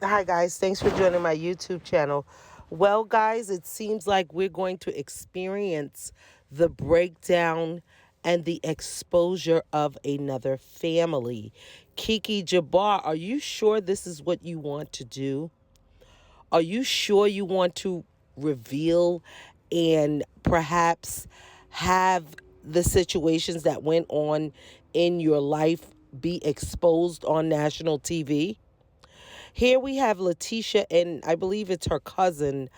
Hi, guys. Thanks for joining my YouTube channel. Well, guys, it seems like we're going to experience the breakdown and the exposure of another family. Keke, Jabbar, are you sure this is what you want to do? Are you sure you want to reveal and perhaps have the situations that went on in your life be exposed on national TV? Here we have Latisha and I believe it's her cousin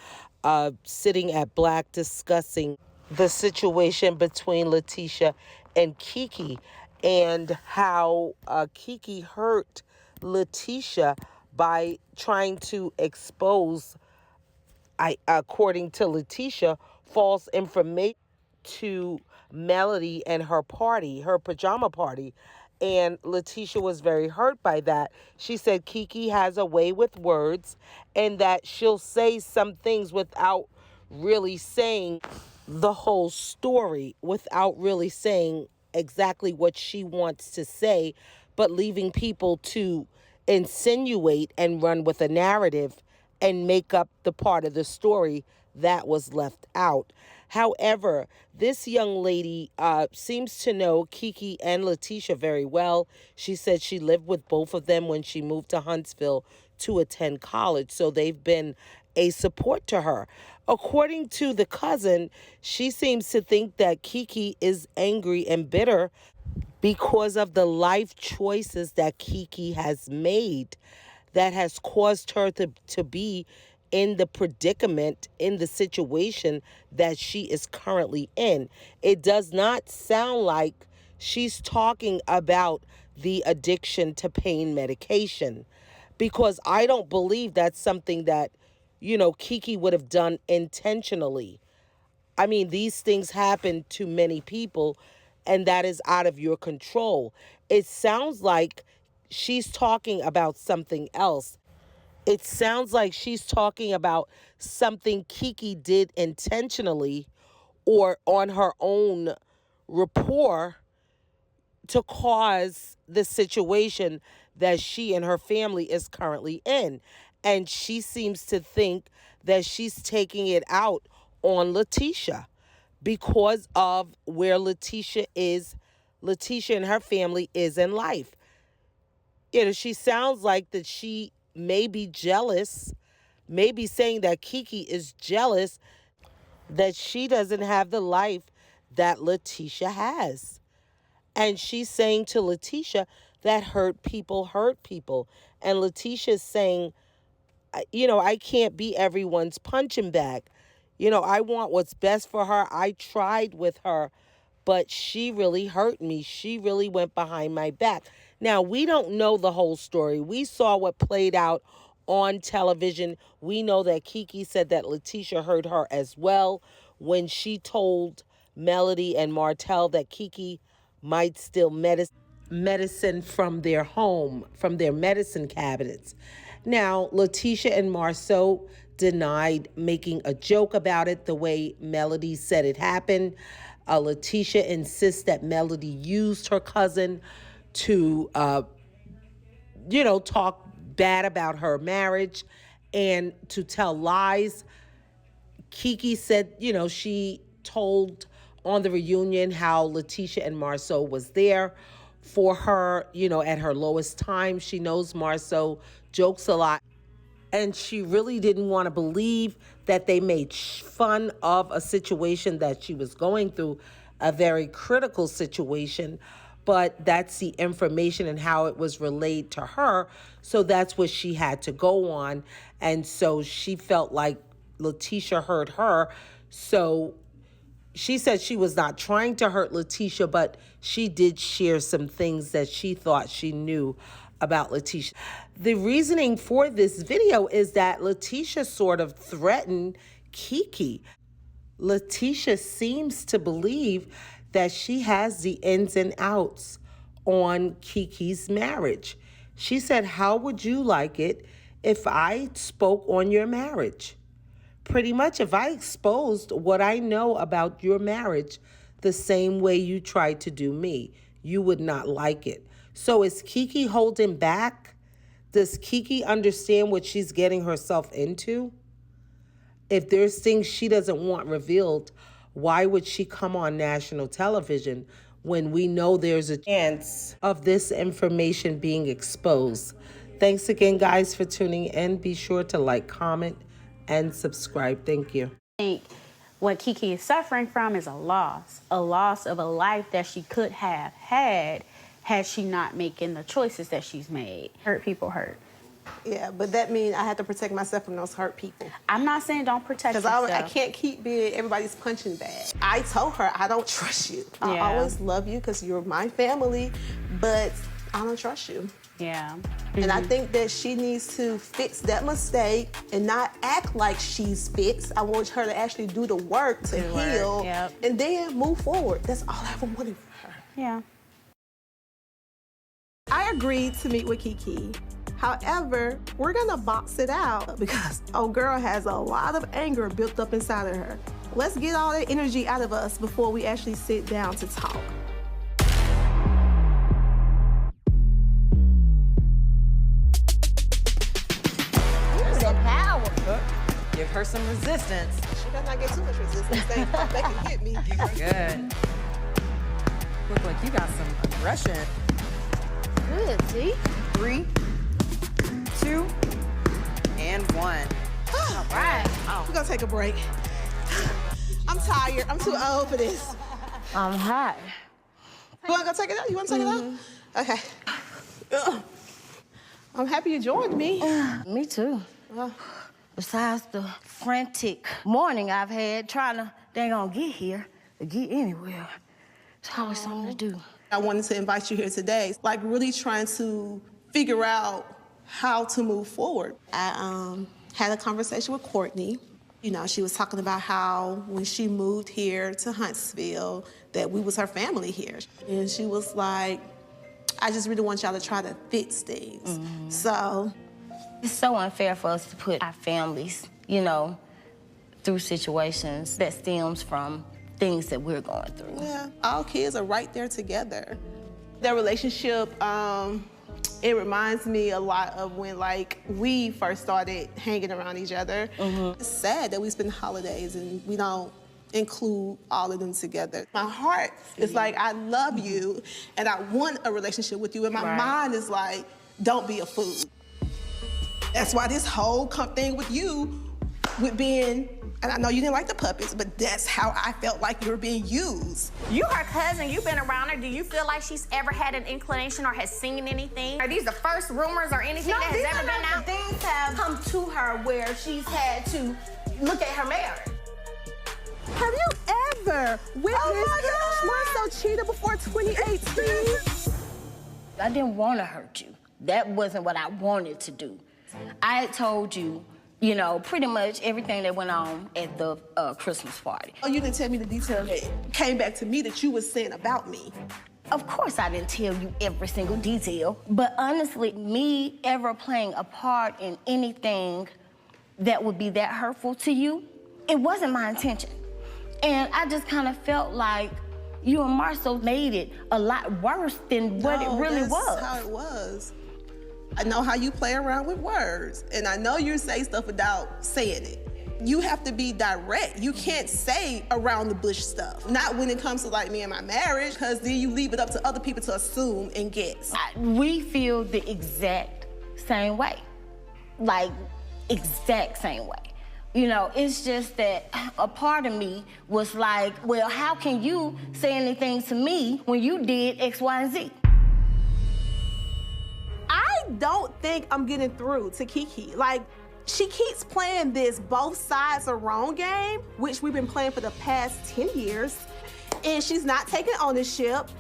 sitting at Black discussing the situation between Latisha and Keke and how Keke hurt Latisha by trying to expose, according to Latisha, false information to Melody and her party, her pajama party. And Latisha was very hurt by that. She said Keke has a way with words and that she'll say some things without really saying the whole story, without really saying exactly what she wants to say, but leaving people to insinuate and run with a narrative and make up the part of the story that was left out. However, this young lady seems to know Keke and Latisha very well. She said she lived with both of them when she moved to Huntsville to attend college, so they've been a support to her. According to the cousin, she seems to think that Keke is angry and bitter because of the life choices that Keke has made that has caused her to be in the predicament, in the situation that she is currently in. It does not sound like she's talking about the addiction to pain medication, because I don't believe that's something that, Keke would have done intentionally. I mean, these things happen to many people, and that is out of your control. It sounds like she's talking about something else. It sounds like she's talking about something Keke did intentionally or on her own rapport to cause the situation that she and her family is currently in. And she seems to think that she's taking it out on Latisha because of where Latisha and her family is in life. She sounds like that she may be jealous, maybe saying that Keke is jealous that she doesn't have the life that Latisha has. And she's saying to Latisha that hurt people hurt people. And Latisha's saying, I can't be everyone's punching bag. I want what's best for her. I tried with her, but she really hurt me. She really went behind my back. Now, we don't know the whole story. We saw what played out on television. We know that Keke said that Latisha hurt her as well when she told Melody and Martell that Keke might steal medicine from their home, from their medicine cabinets. Now, Latisha and Marceau denied making a joke about it the way Melody said it happened. Latisha insists that Melody used her cousin to, talk bad about her marriage and to tell lies. Keke said, she told on the reunion how Latisha and Marceau was there for her, at her lowest time. She knows Marceau jokes a lot. And she really didn't want to believe that they made fun of a situation that she was going through, a very critical situation. But that's the information and how it was relayed to her. So that's what she had to go on. And so she felt like Latisha hurt her. So she said she was not trying to hurt Latisha, but she did share some things that she thought she knew about Latisha. The reasoning for this video is that Latisha sort of threatened Keke. Latisha seems to believe that she has the ins and outs on Keke's marriage. She said, "How would you like it if I spoke on your marriage?" Pretty much, if I exposed what I know about your marriage the same way you tried to do me, you would not like it. So is Keke holding back Does Keke understand what she's getting herself into? If there's things she doesn't want revealed, why would she come on national television when we know there's a chance of this information being exposed? Thanks again, guys, for tuning in. Be sure to like, comment, and subscribe. Thank you. I think what Keke is suffering from is a loss of a life that she could have had she not making the choices that she's made. Hurt people hurt. Yeah, but that means I have to protect myself from those hurt people. I'm not saying don't protect yourself. Because I can't keep being everybody's punching bag. I told her I don't trust you. I always love you because you're my family, but I don't trust you. Yeah. And I think that she needs to fix that mistake and not act like she's fixed. I want her to actually do the work to heal and then move forward. That's all I ever wanted for her. Yeah. I agreed to meet with Keke. However, we're gonna box it out because old girl has a lot of anger built up inside of her. Let's get all that energy out of us before we actually sit down to talk. Some power. Give her some resistance. She better not get too much resistance. They can hit me. Good. Look like you got some aggression. Good, see? 3, 2, and 1. All right. We're gonna take a break. I'm tired. I'm too old for this. I'm hot. You wanna go take it out? You wanna take it out? Okay. I'm happy you joined me. Me too. Besides the frantic morning I've had trying to dang on get here, to get anywhere, it's always something to do. I wanted to invite you here today, like really trying to figure out how to move forward. I had a conversation with Courtney. You know, she was talking about how when she moved here to Huntsville, that we was her family here. And she was like, I just really want y'all to try to fix things. So. It's so unfair for us to put our families, you know, through situations that stems from things that we're going through. Yeah, all kids are right there together. Their relationship, it reminds me a lot of when, like, we first started hanging around each other. It's sad that we spend holidays and we don't include all of them together. My heart is like, I love you and I want a relationship with you, and my mind is like, don't be a fool. That's why this whole thing with you, with being, and I know you didn't like the puppets, but that's how I felt like you were being used. You her cousin, you've been around her. Do you feel like she's ever had an inclination or has seen anything? Are these the first rumors or anything that has ever been out? Things have come to her where she's had to look at her marriage. Have you ever witnessed Marcel cheated before 2018? I didn't want to hurt you. That wasn't what I wanted to do. I had told you, you know, pretty much everything that went on at the Christmas party. Oh, you didn't tell me the details that came back to me that you was saying about me. Of course I didn't tell you every single detail, but honestly, me ever playing a part in anything that would be that hurtful to you, it wasn't my intention. And I just kind of felt like you and Marcel made it a lot worse than what it really was. That's how it was. I know how you play around with words, and I know you say stuff without saying it. You have to be direct. You can't say around the bush stuff. Not when it comes to like me and my marriage, because then you leave it up to other people to assume and guess. We feel the exact same way. Like, exact same way. You know, it's just that a part of me was like, well, how can you say anything to me when you did X, Y, and Z? I don't think I'm getting through to Keke. Like, she keeps playing this both sides are wrong game, which we've been playing for the past 10 years, and she's not taking ownership,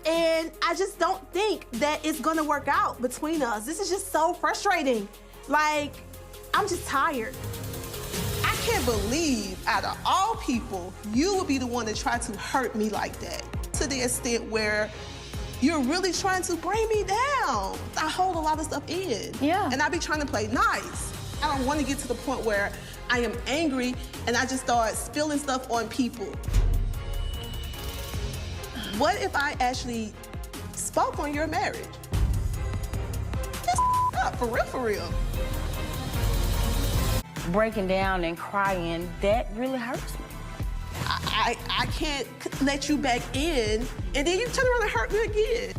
and I just don't think that it's gonna work out between us. This is just so frustrating. Like, I'm just tired. I can't believe, out of all people, you would be the one to try to hurt me like that, to the extent where you're really trying to bring me down. I hold a lot of stuff in. Yeah. And I be trying to play nice. I don't want to get to the point where I am angry and I just start spilling stuff on people. What if I actually spoke on your marriage? Just up, for real, for real. Breaking down and crying, that really hurts me. I can't let you back in, and then you turn around and hurt me again.